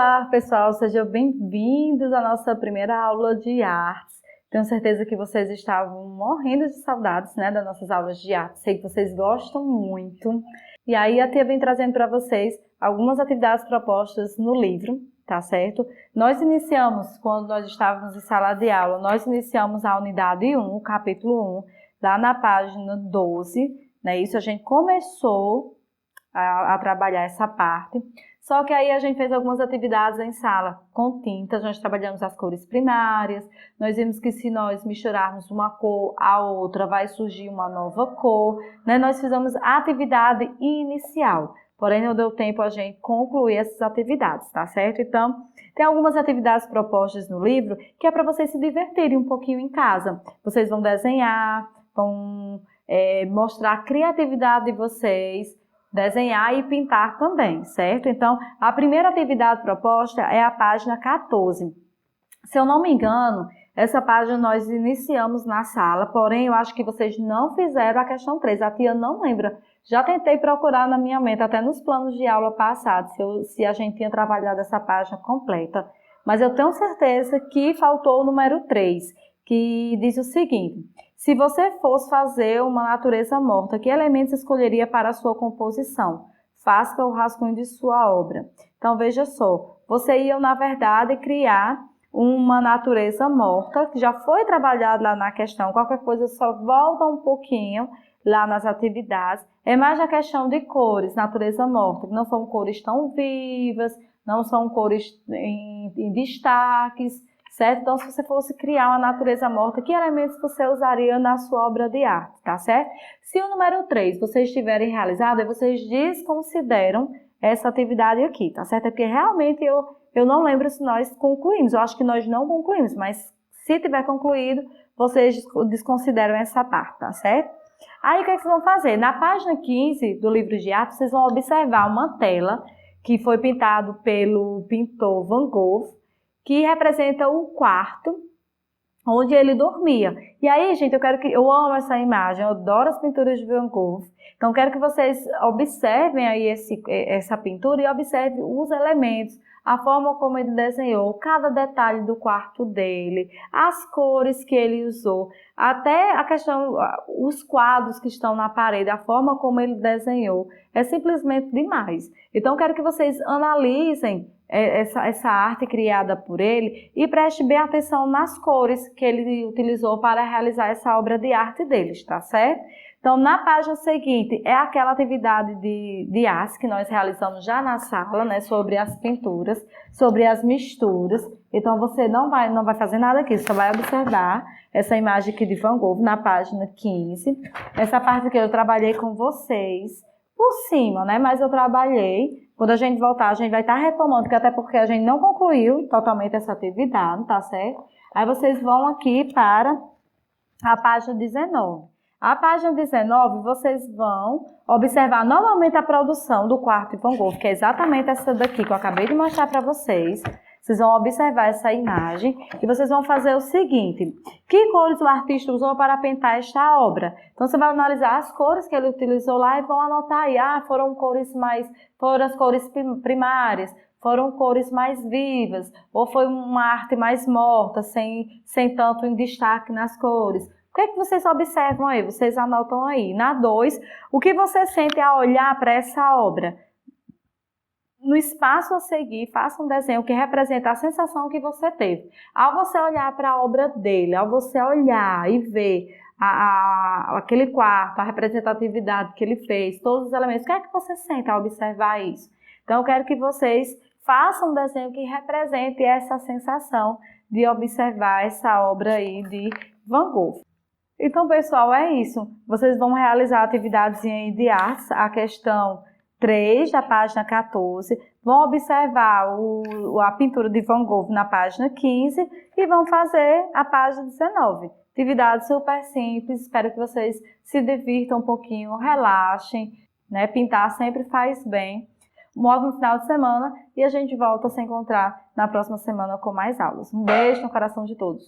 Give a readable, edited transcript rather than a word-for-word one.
Olá, pessoal, sejam bem-vindos à nossa primeira aula de artes. Tenho certeza que vocês estavam morrendo de saudades, né, das nossas aulas de arte. Sei que vocês gostam muito. E aí a Tia vem trazendo para vocês algumas atividades propostas no livro, tá certo? Nós iniciamos, quando nós estávamos em sala de aula, nós iniciamos a unidade 1, o capítulo 1, lá na página 12, né? Isso a gente começou a trabalhar essa parte. Só que aí a gente fez algumas atividades em sala com tintas, nós trabalhamos as cores primárias, nós vimos que se nós misturarmos uma cor a outra, vai surgir uma nova cor, né? Nós fizemos a atividade inicial, porém não deu tempo a gente concluir essas atividades, tá certo? Então, tem algumas atividades propostas no livro que é para vocês se divertirem um pouquinho em casa. Vocês vão desenhar, vão mostrar a criatividade de vocês, desenhar e pintar também, certo? Então, a primeira atividade proposta é a página 14. Se eu não me engano, essa página nós iniciamos na sala, porém eu acho que vocês não fizeram a questão 3. A tia não lembra. Já tentei procurar na minha mente, até nos planos de aula passados, se a gente tinha trabalhado essa página completa. Mas eu tenho certeza que faltou o número 3, que diz o seguinte: se você fosse fazer uma natureza morta, que elementos escolheria para a sua composição? Faça o rascunho de sua obra. Então, veja só, você ia, na verdade, criar uma natureza morta, que já foi trabalhado lá na questão, qualquer coisa só volta um pouquinho lá nas atividades. É mais a questão de cores, natureza morta, que não são cores tão vivas, não são cores em destaques, certo? Então, se você fosse criar uma natureza morta, que elementos você usaria na sua obra de arte, tá certo? Se o número 3 vocês tiverem realizado, aí vocês desconsideram essa atividade aqui, tá certo? É porque realmente eu não lembro se nós concluímos, eu acho que nós não concluímos, mas se tiver concluído, vocês desconsideram essa parte, tá certo? Aí, o que vocês vão fazer? Na página 15 do livro de arte, vocês vão observar uma tela que foi pintado pelo pintor Van Gogh, que representa o quarto onde ele dormia. E aí, gente, eu amo essa imagem, eu adoro as pinturas de Van Gogh. Então, quero que vocês observem aí essa pintura e observem os elementos, a forma como ele desenhou, cada detalhe do quarto dele, as cores que ele usou, até a questão, os quadros que estão na parede, a forma como ele desenhou, é simplesmente demais. Então, quero que vocês analisem essa arte criada por ele e preste bem atenção nas cores que ele utilizou para realizar essa obra de arte deles, tá certo? Então, na página seguinte, é aquela atividade de arte que nós realizamos já na sala, né, sobre as pinturas, sobre as misturas. Então, você não vai fazer nada aqui, só vai observar essa imagem aqui de Van Gogh na página 15. Essa parte aqui eu trabalhei com vocês por cima, né, mas eu trabalhei. Quando a gente voltar, a gente vai estar retomando, até porque a gente não concluiu totalmente essa atividade, tá certo? Aí vocês vão aqui para a página 19. A página 19, vocês vão observar novamente a produção do quarto de Van Gogh, que é exatamente essa daqui que eu acabei de mostrar para vocês. Vocês vão observar essa imagem e vocês vão fazer o seguinte: que cores o artista usou para pintar esta obra? Então, você vai analisar as cores que ele utilizou lá e vão anotar aí. Foram as cores primárias, foram cores mais vivas, ou foi uma arte mais morta, sem tanto em destaque nas cores. O que é que vocês observam aí? Vocês anotam aí. Na 2, o que você sente ao olhar para essa obra? No espaço a seguir, faça um desenho que representa a sensação que você teve. Ao você olhar para a obra dele, ao você olhar e ver aquele quarto, a representatividade que ele fez, todos os elementos, o que é que você sente ao observar isso? Então, eu quero que vocês façam um desenho que represente essa sensação de observar essa obra aí de Van Gogh. Então, pessoal, é isso. Vocês vão realizar a atividade de artes, a questão 3 da página 14, vão observar a pintura de Van Gogh na página 15 e vão fazer a página 19. Atividade super simples, espero que vocês se divirtam um pouquinho, relaxem, né? Pintar sempre faz bem. Um ótimo final de semana e a gente volta a se encontrar na próxima semana com mais aulas. Um beijo no coração de todos.